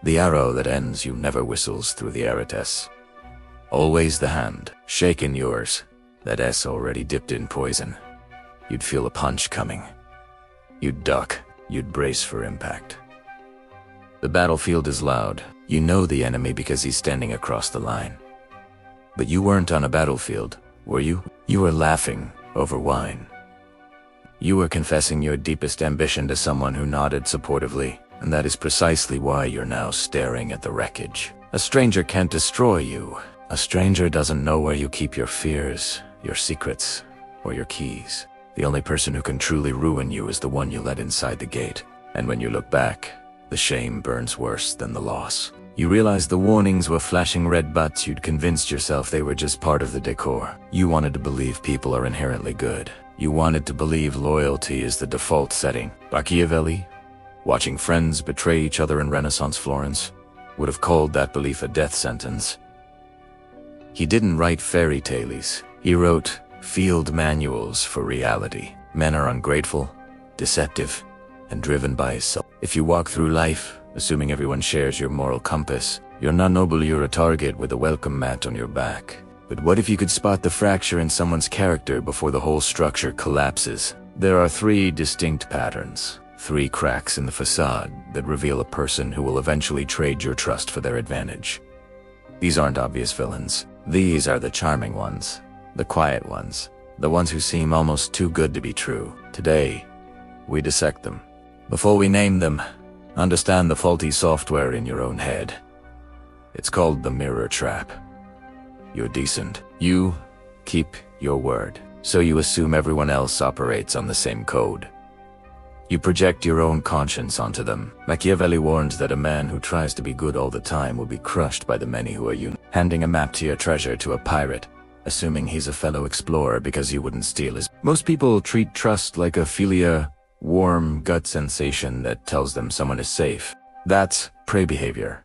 The arrow that ends you never whistles through the arates. Always the hand, shaking yours, that S already dipped in poison. You'd feel a punch coming. You'd duck, you'd brace for impact. The battlefield is loud. You know the enemy because he's standing across the line. But you weren't on a battlefield, were you? You were laughing over wine. You were confessing your deepest ambition to someone who nodded supportively, and that is precisely why you're now staring at the wreckage. A stranger can't destroy you. A stranger doesn't know where you keep your fears, your secrets, or your keys. The only person who can truly ruin you is the one you let inside the gate. And when you look back, the shame burns worse than the loss. You realize the warnings were flashing red butts. You'd convinced yourself they were just part of the decor. You wanted to believe people are inherently good. You wanted to believe loyalty is the default setting. Machiavelli, watching friends betray each other in Renaissance Florence, would have called that belief a death sentence. He didn't write fairy tales. He wrote field manuals for reality. Men are ungrateful, deceptive, and driven by self. If you walk through life, assuming everyone shares your moral compass, you're not noble, you're a target with a welcome mat on your back. But what if you could spot the fracture in someone's character before the whole structure collapses? There are 3 distinct patterns, 3 cracks in the facade that reveal a person who will eventually trade your trust for their advantage. These aren't obvious villains. These are the charming ones, the quiet ones, the ones who seem almost too good to be true. Today, we dissect them. Before we name them, understand the faulty software in your own head. It's called the mirror trap. You're decent. You keep your word, so you assume everyone else operates on the same code. You project your own conscience onto them. Machiavelli warns that a man who tries to be good all the time will be crushed by the many who are you. Handing a map to your treasure to a pirate, assuming he's a fellow explorer because you wouldn't steal his. Most people treat trust like a philia, warm gut sensation that tells them someone is safe. That's prey behavior.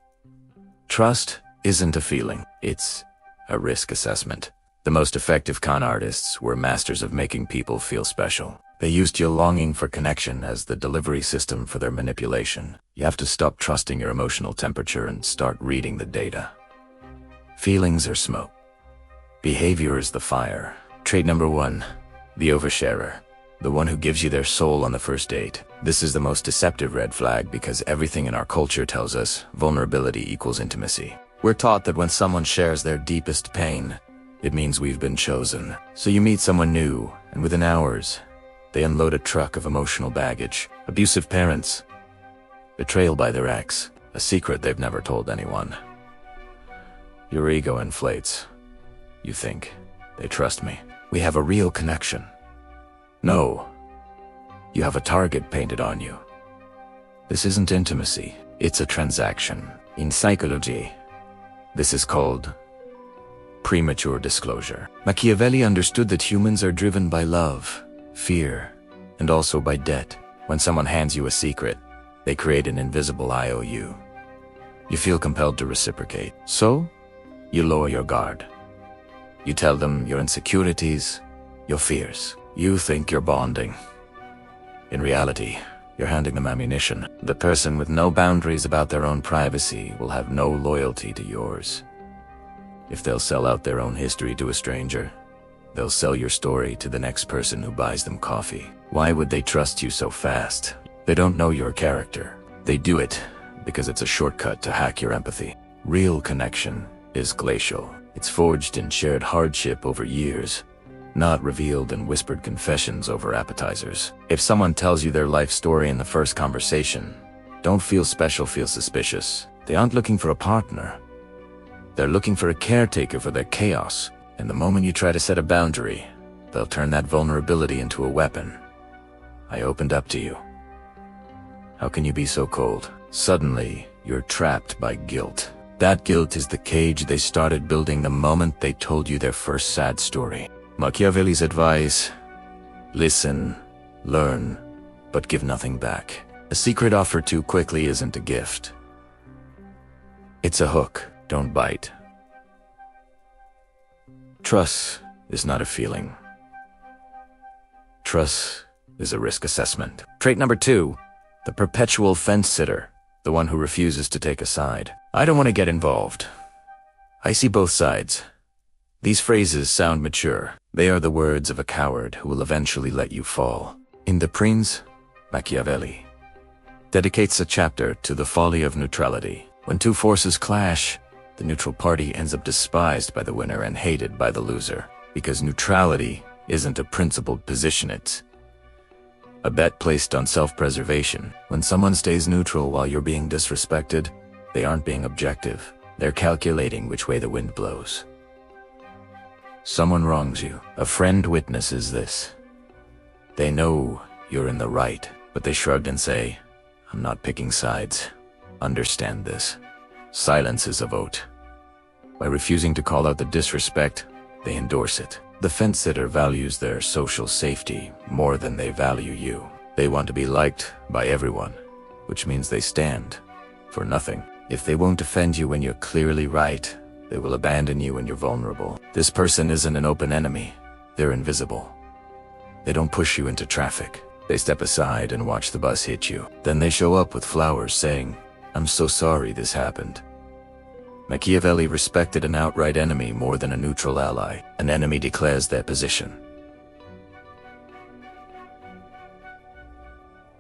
Trust isn't a feeling, it's a risk assessment. The most effective con artists were masters of making people feel special. They used your longing for connection as the delivery system for their manipulation. You have to stop trusting your emotional temperature and start reading the data. Feelings are smoke. Behavior is the fire. Trait number 1, the oversharer. The one who gives you their soul on the first date. This is the most deceptive red flag because everything in our culture tells us vulnerability equals intimacy. We're taught that when someone shares their deepest pain, it means we've been chosen. So you meet someone new, and within hours, they unload a truck of emotional baggage. Abusive parents, betrayal by their ex, a secret they've never told anyone. Your ego inflates. You think, they trust me. We have a real connection. No, you have a target painted on you. This isn't intimacy, it's a transaction. In psychology, this is called premature disclosure. Machiavelli understood that humans are driven by love, fear, and also by debt. When someone hands you a secret, they create an invisible IOU. You feel compelled to reciprocate. So, you lower your guard. You tell them your insecurities, your fears. You think you're bonding. In reality, you're handing them ammunition. The person with no boundaries about their own privacy will have no loyalty to yours. If they'll sell out their own history to a stranger, they'll sell your story to the next person who buys them coffee. Why would they trust you so fast? They don't know your character. They do it because it's a shortcut to hack your empathy. Real connection is glacial. It's forged in shared hardship over years, not revealed in whispered confessions over appetizers. If someone tells you their life story in the first conversation, don't feel special, feel suspicious. They aren't looking for a partner. They're looking for a caretaker for their chaos. And the moment you try to set a boundary, they'll turn that vulnerability into a weapon. I opened up to you. How can you be so cold? Suddenly, you're trapped by guilt. That guilt is the cage they started building the moment they told you their first sad story. Machiavelli's advice: listen, learn, but give nothing back. A secret offered too quickly isn't a gift. It's a hook, don't bite. Trust is not a feeling. Trust is a risk assessment. Trait number 2, the perpetual fence sitter. the one who refuses to take a side. I don't want to get involved. I see both sides. These phrases sound mature. They are the words of a coward who will eventually let you fall. In the Prince, Machiavelli dedicates a chapter to the folly of neutrality. When two forces clash, the neutral party ends up despised by the winner and hated by the loser. Because neutrality isn't a principled position, it's a bet placed on self-preservation. When someone stays neutral while you're being disrespected, they aren't being objective. They're calculating which way the wind blows. Someone wrongs you. A friend witnesses this. They know you're in the right, but they shrug and say, "I'm not picking sides. Understand this." Silence is a vote. By refusing to call out the disrespect, they endorse it. The fence-sitter values their social safety more than they value you. They want to be liked by everyone, which means they stand for nothing. If they won't defend you when you're clearly right, they will abandon you when you're vulnerable. This person isn't an open enemy. They're invisible. They don't push you into traffic. They step aside and watch the bus hit you. Then they show up with flowers saying, "I'm so sorry this happened." Machiavelli respected an outright enemy more than a neutral ally. An enemy declares their position.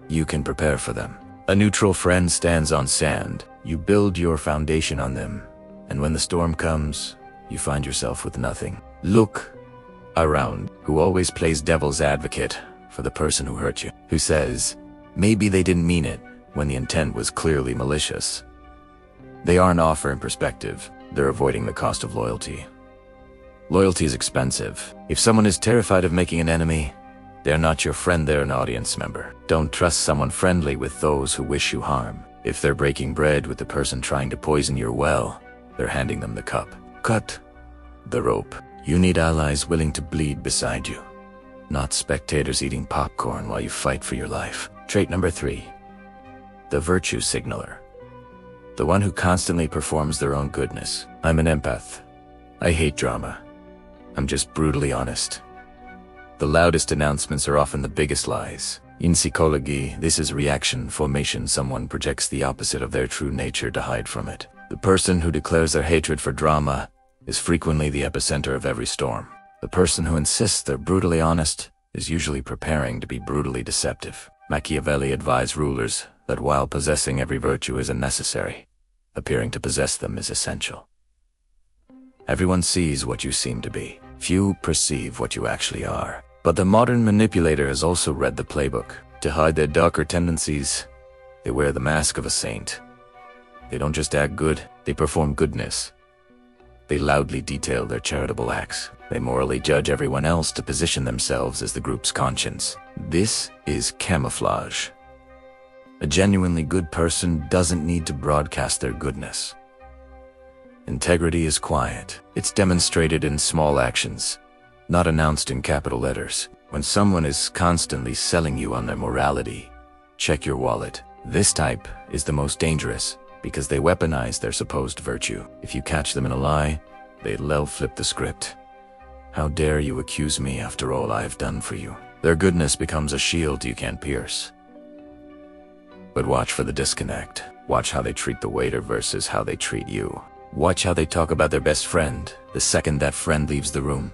You can prepare for them. A neutral friend stands on sand. You build your foundation on them. And when the storm comes, you find yourself with nothing. Look around. Who always plays devil's advocate for the person who hurt you? Who says, maybe they didn't mean it, when the intent was clearly malicious? They aren't offering perspective. They're avoiding the cost of loyalty. Loyalty is expensive. If someone is terrified of making an enemy, they're not your friend, they're an audience member. Don't trust someone friendly with those who wish you harm. If they're breaking bread with the person trying to poison your well, they're handing them the cup. Cut the rope. You need allies willing to bleed beside you, not spectators eating popcorn while you fight for your life. Trait number 3. The virtue signaler. The one who constantly performs their own goodness. I'm an empath. I hate drama. I'm just brutally honest. The loudest announcements are often the biggest lies. In psychology, this is reaction formation. Someone projects the opposite of their true nature to hide from it. The person who declares their hatred for drama is frequently the epicenter of every storm. The person who insists they're brutally honest is usually preparing to be brutally deceptive. Machiavelli advised rulers that while possessing every virtue isn't necessary, appearing to possess them is essential. Everyone sees what you seem to be. Few perceive what you actually are. But the modern manipulator has also read the playbook. To hide their darker tendencies, they wear the mask of a saint. They don't just act good, they perform goodness. They loudly detail their charitable acts. They morally judge everyone else to position themselves as the group's conscience. This is camouflage. A genuinely good person doesn't need to broadcast their goodness. Integrity is quiet. It's demonstrated in small actions, not announced in capital letters. When someone is constantly selling you on their morality, check your wallet. This type is the most dangerous because they weaponize their supposed virtue. If you catch them in a lie, they'll flip the script. How dare you accuse me after all I have done for you? Their goodness becomes a shield you can't pierce. But watch for the disconnect. Watch how they treat the waiter versus how they treat you. Watch how they talk about their best friend the second that friend leaves the room.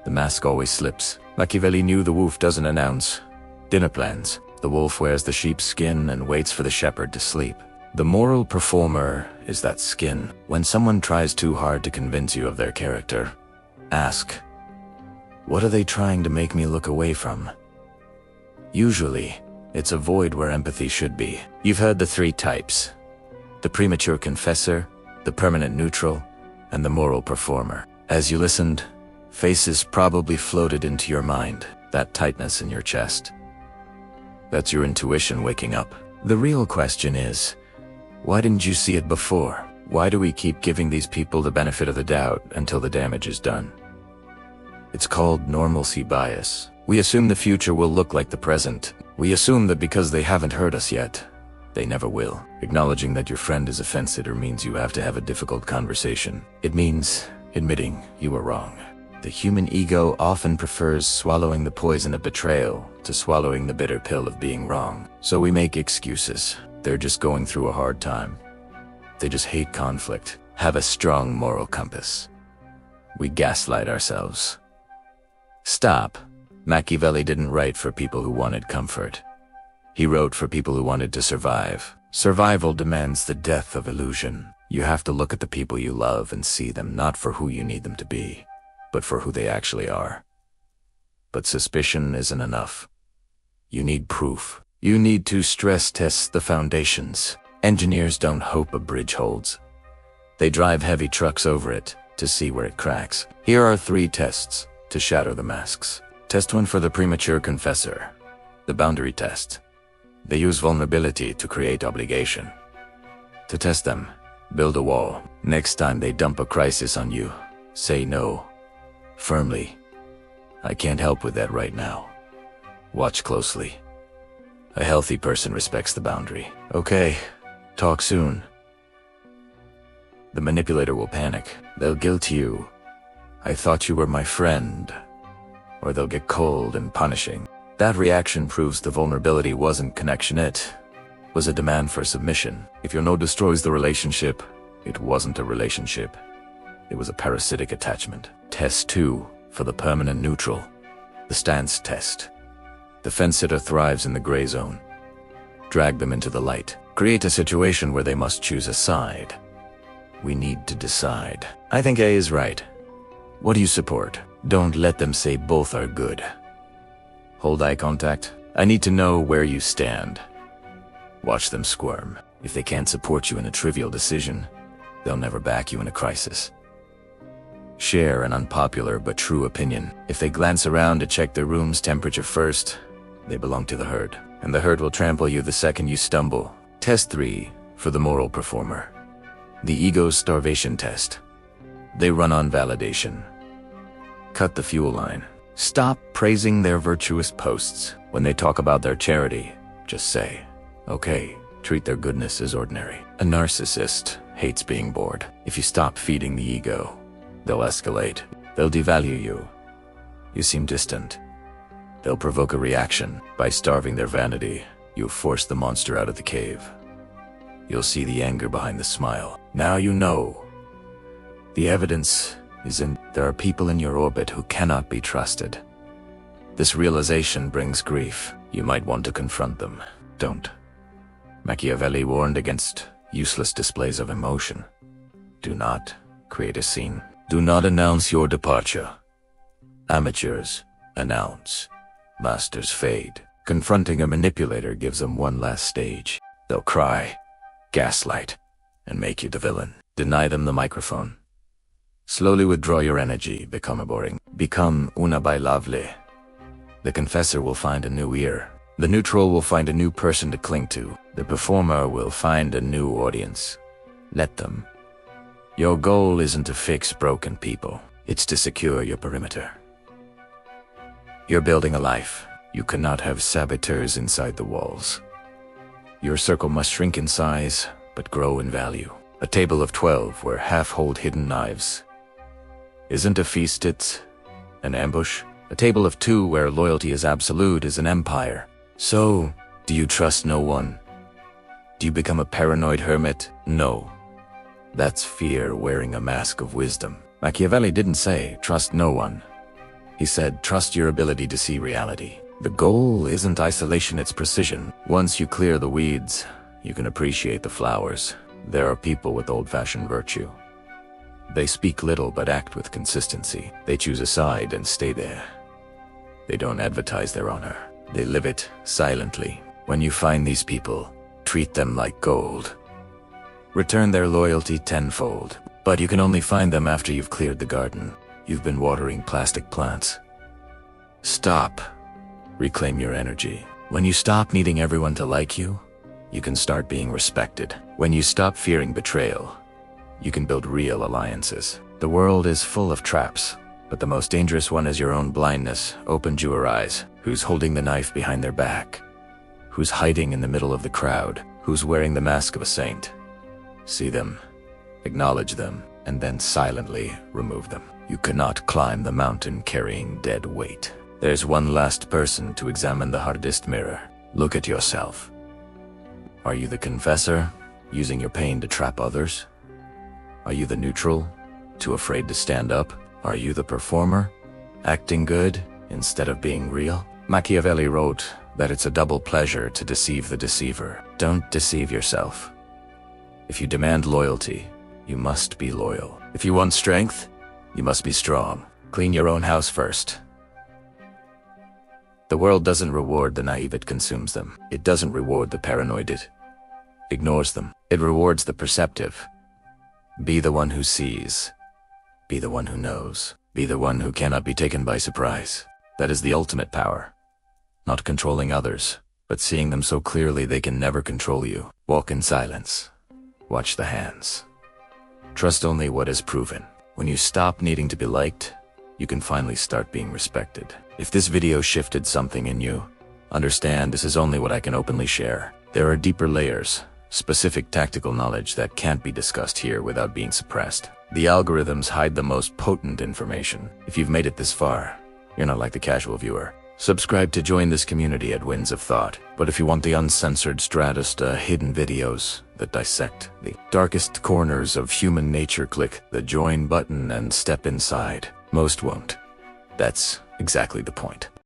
The mask always slips. Machiavelli knew the wolf doesn't announce dinner plans. The wolf wears the sheep's skin and waits for the shepherd to sleep. The moral performer is that skin. When someone tries too hard to convince you of their character, ask, what are they trying to make me look away from? Usually, it's a void where empathy should be. You've heard the 3 types: the premature confessor, the permanent neutral, and the moral performer. As you listened, faces probably floated into your mind, that tightness in your chest. That's your intuition waking up. The real question is, why didn't you see it before? Why do we keep giving these people the benefit of the doubt until the damage is done? It's called normalcy bias. We assume the future will look like the present. We assume that because they haven't hurt us yet, they never will. Acknowledging that your friend is a fence-sitter means you have to have a difficult conversation. It means admitting you were wrong. The human ego often prefers swallowing the poison of betrayal to swallowing the bitter pill of being wrong. So we make excuses. They're just going through a hard time. They just hate conflict, have a strong moral compass. We gaslight ourselves. Stop. Machiavelli didn't write for people who wanted comfort. He wrote for people who wanted to survive. Survival demands the death of illusion. You have to look at the people you love and see them not for who you need them to be, but for who they actually are. But suspicion isn't enough. You need proof. You need to stress test the foundations. Engineers don't hope a bridge holds. They drive heavy trucks over it to see where it cracks. Here are 3 tests to shatter the masks. Test 1 for the Premature Confessor. The boundary test. They use vulnerability to create obligation. To test them, build a wall. Next time they dump a crisis on you, say no. Firmly. I can't help with that right now. Watch closely. A healthy person respects the boundary. Okay, talk soon. The manipulator will panic. They'll guilt you. I thought you were my friend. Or they'll get cold and punishing. That reaction proves the vulnerability wasn't connection, it was a demand for submission. If your no destroys the relationship, it wasn't a relationship. It was a parasitic attachment. Test 2 for the permanent neutral. The stance test. The fence-sitter thrives in the gray zone. Drag them into the light. Create a situation where they must choose a side. We need to decide. I think A is right. What do you support? Don't let them say both are good. Hold eye contact. I need to know where you stand. Watch them squirm. If they can't support you in a trivial decision, they'll never back you in a crisis. Share an unpopular but true opinion. If they glance around to check their room's temperature first, they belong to the herd, and the herd will trample you the second you stumble. Test 3 for the moral performer. The ego's starvation test. They run on validation. Cut the fuel line. Stop praising their virtuous posts. When they talk about their charity, just say, okay, treat their goodness as ordinary. A narcissist hates being bored. If you stop feeding the ego, they'll escalate. They'll devalue you. You seem distant. They'll provoke a reaction. By starving their vanity, you'll force the monster out of the cave. You'll see the anger behind the smile. Now you know. The evidence is in there are people in your orbit who cannot be trusted. This realization brings grief. You might want to confront them. Don't. Machiavelli warned against useless displays of emotion. Do not create a scene. Do not announce your departure. Amateurs announce. Masters fade. Confronting a manipulator gives them one last stage. They'll cry, gaslight, and make you the villain. Deny them the microphone. Slowly withdraw your energy, become una bailable. The confessor will find a new ear. The neutral will find a new person to cling to. The performer will find a new audience. Let them. Your goal isn't to fix broken people. It's to secure your perimeter. You're building a life. You cannot have saboteurs inside the walls. Your circle must shrink in size, but grow in value. A table of 12 where half hold hidden knives. Isn't a feast, it's an ambush? A table of 2 where loyalty is absolute is an empire. So, do you trust no one? Do you become a paranoid hermit? No. That's fear wearing a mask of wisdom. Machiavelli didn't say, trust no one. He said, trust your ability to see reality. The goal isn't isolation, it's precision. Once you clear the weeds, you can appreciate the flowers. There are people with old-fashioned virtue. They speak little but act with consistency. They choose a side and stay there. They don't advertise their honor. They live it silently. When you find these people, treat them like gold. Return their loyalty tenfold. But you can only find them after you've cleared the garden. You've been watering plastic plants. Stop. Reclaim your energy. When you stop needing everyone to like you, you can start being respected. When you stop fearing betrayal, you can build real alliances. The world is full of traps, but the most dangerous one is your own blindness. Open your eyes. Who's holding the knife behind their back? Who's hiding in the middle of the crowd? Who's wearing the mask of a saint? See them, acknowledge them, and then silently remove them. You cannot climb the mountain carrying dead weight. There's one last person to examine the hardest mirror. Look at yourself. Are you the confessor, using your pain to trap others? Are you the neutral, too afraid to stand up? Are you the performer, acting good instead of being real? Machiavelli wrote that it's a double pleasure to deceive the deceiver. Don't deceive yourself. If you demand loyalty, you must be loyal. If you want strength, you must be strong. Clean your own house first. The world doesn't reward the naive, it consumes them. It doesn't reward the paranoid, it ignores them. It rewards the perceptive. Be the one who sees. Be the one who knows. Be the one who cannot be taken by surprise. That is the ultimate power. Not controlling others, but seeing them so clearly they can never control you. Walk in silence. Watch the hands. Trust only what is proven. When you stop needing to be liked, you can finally start being respected. If this video shifted something in you, understand this is only what I can openly share. There are deeper layers, specific tactical knowledge that can't be discussed here without being suppressed. The algorithms hide the most potent information. If you've made it this far, you're not like the casual viewer. Subscribe to join this community at Winds of Thought. But if you want the uncensored hidden videos that dissect the darkest corners of human nature, click the join button and step inside. Most won't. That's exactly the point.